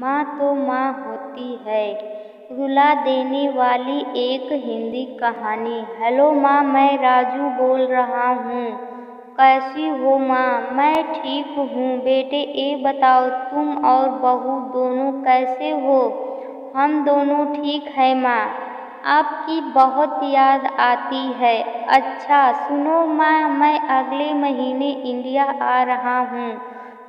माँ तो माँ होती है, रुला देने वाली एक हिंदी कहानी। हेलो माँ, मैं राजू बोल रहा हूँ। कैसी हो माँ? मैं ठीक हूँ बेटे। ये बताओ तुम और बहू दोनों कैसे हो? हम दोनों ठीक है माँ, आपकी बहुत याद आती है। अच्छा सुनो माँ, मैं अगले महीने इंडिया आ रहा हूँ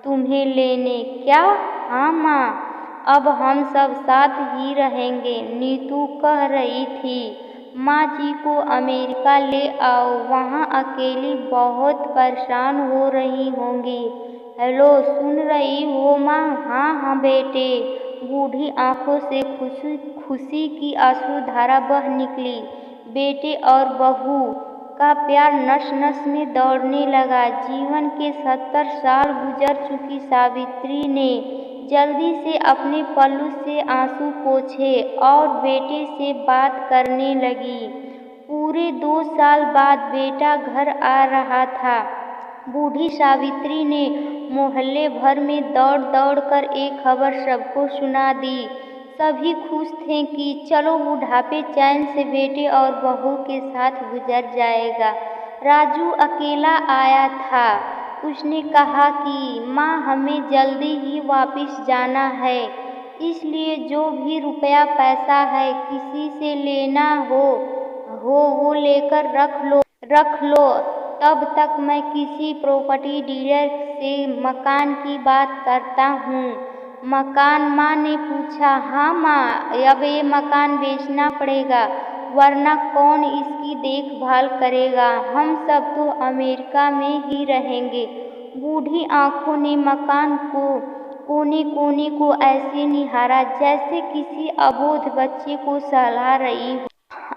तुम्हें लेने। क्या? हाँ माँ, अब हम सब साथ ही रहेंगे। नीतू कह रही थी माँ जी को अमेरिका ले आओ, वहाँ अकेली बहुत परेशान हो रही होंगी। हेलो, सुन रही हो माँ? हाँ हाँ बेटे। बूढ़ी आंखों से खुशी की आंसुधारा बह निकली। बेटे और बहू का प्यार नस नस में दौड़ने लगा। जीवन के 70 साल गुजर चुकी सावित्री ने जल्दी से अपने पल्लू से आंसू पोंछे और बेटे से बात करने लगी। पूरे 2 साल बाद बेटा घर आ रहा था। बूढ़ी सावित्री ने मोहल्ले भर में दौड़ दौड़ कर एक खबर सबको सुना दी। सभी खुश थे कि चलो बुढ़ापे चैन से बेटे और बहू के साथ गुजर जाएगा। राजू अकेला आया था। उसने कहा कि माँ हमें जल्दी ही वापस जाना है, इसलिए जो भी रुपया पैसा है किसी से लेना हो वो लेकर रख लो। तब तक मैं किसी प्रॉपर्टी डीलर से मकान की बात करता हूँ। मकान? माँ ने पूछा। हाँ माँ, अब ये मकान बेचना पड़ेगा, वरना कौन इसकी देखभाल करेगा? हम सब तो अमेरिका में ही रहेंगे। बूढ़ी आंखों ने मकान को कोने कोने को ऐसे निहारा जैसे किसी अबोध बच्चे को सहला रही हो।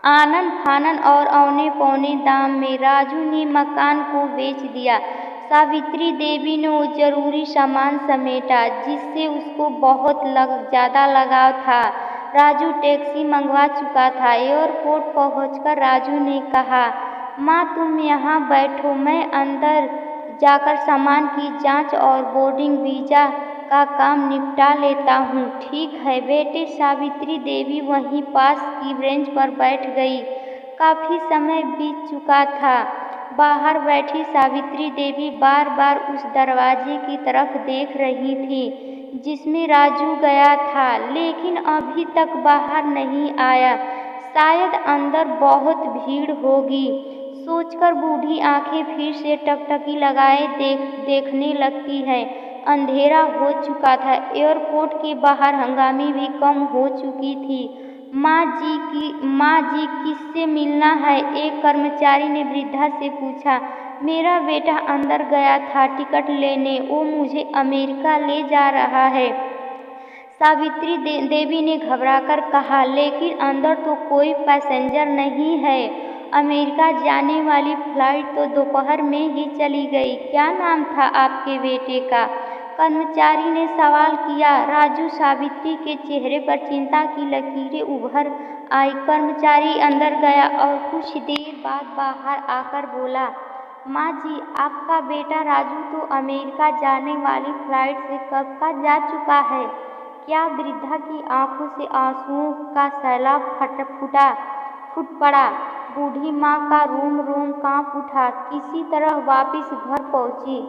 आनन फानन और औने पौने दाम में राजू ने मकान को बेच दिया। सावित्री देवी ने वो जरूरी सामान समेटा जिससे उसको बहुत ज़्यादा लगाव था। राजू टैक्सी मंगवा चुका था। एयरपोर्ट पहुंचकर राजू ने कहा, माँ तुम यहाँ बैठो, मैं अंदर जाकर सामान की जांच और बोर्डिंग वीजा का काम निपटा लेता हूँ। ठीक है बेटे। सावित्री देवी वहीं पास की बेंच पर बैठ गई। काफ़ी समय बीत चुका था। बाहर बैठी सावित्री देवी बार बार उस दरवाजे की तरफ देख रही थी जिसमें राजू गया था, लेकिन अभी तक बाहर नहीं आया। शायद अंदर बहुत भीड़ होगी सोचकर बूढ़ी आंखें फिर से टकटकी लगाए देखने लगती है। अंधेरा हो चुका था। एयरपोर्ट के बाहर हंगामी भी कम हो चुकी थी। माँ जी किससे मिलना है? एक कर्मचारी ने वृद्धा से पूछा। मेरा बेटा अंदर गया था टिकट लेने, वो मुझे अमेरिका ले जा रहा है, सावित्री देवी ने घबराकर कहा। लेकिन अंदर तो कोई पैसेंजर नहीं है। अमेरिका जाने वाली फ्लाइट तो दोपहर में ही चली गई। क्या नाम था आपके बेटे का? कर्मचारी ने सवाल किया। राजू। सावित्री के चेहरे पर चिंता की लकीरें उभर आई। कर्मचारी अंदर गया और कुछ देर बाद बाहर आकर बोला, माँ जी आपका बेटा राजू तो अमेरिका जाने वाली फ्लाइट से कब का जा चुका है। क्या? वृद्धा की आंखों से आंसुओं का सैलाब फूट पड़ा। बूढ़ी माँ का रोम रोम कांप उठा। किसी तरह वापस घर पहुँची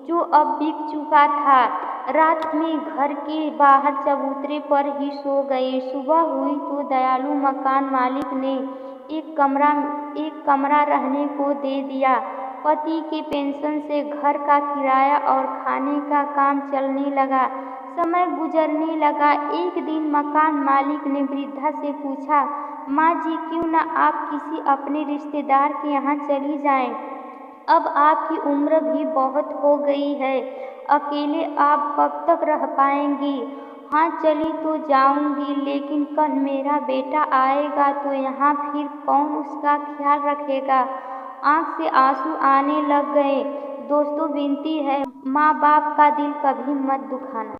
जो अब बिक चुका था। रात में घर के बाहर चबूतरे पर ही सो गई। सुबह हुई तो दयालु मकान मालिक ने एक कमरा रहने को दे दिया। पति के पेंशन से घर का किराया और खाने का काम चलने लगा। समय गुजरने लगा। एक दिन मकान मालिक ने वृद्धा से पूछा, माँ जी क्यों न आप किसी अपने रिश्तेदार के यहाँ चली जाएं? अब आपकी उम्र भी बहुत हो गई है, अकेले आप कब तक रह पाएंगी? हाँ चली तो जाऊंगी, लेकिन कल मेरा बेटा आएगा तो यहाँ फिर कौन उसका ख्याल रखेगा? आंख से आंसू आने लग गए। दोस्तों विनती है, माँ बाप का दिल कभी मत दुखाना।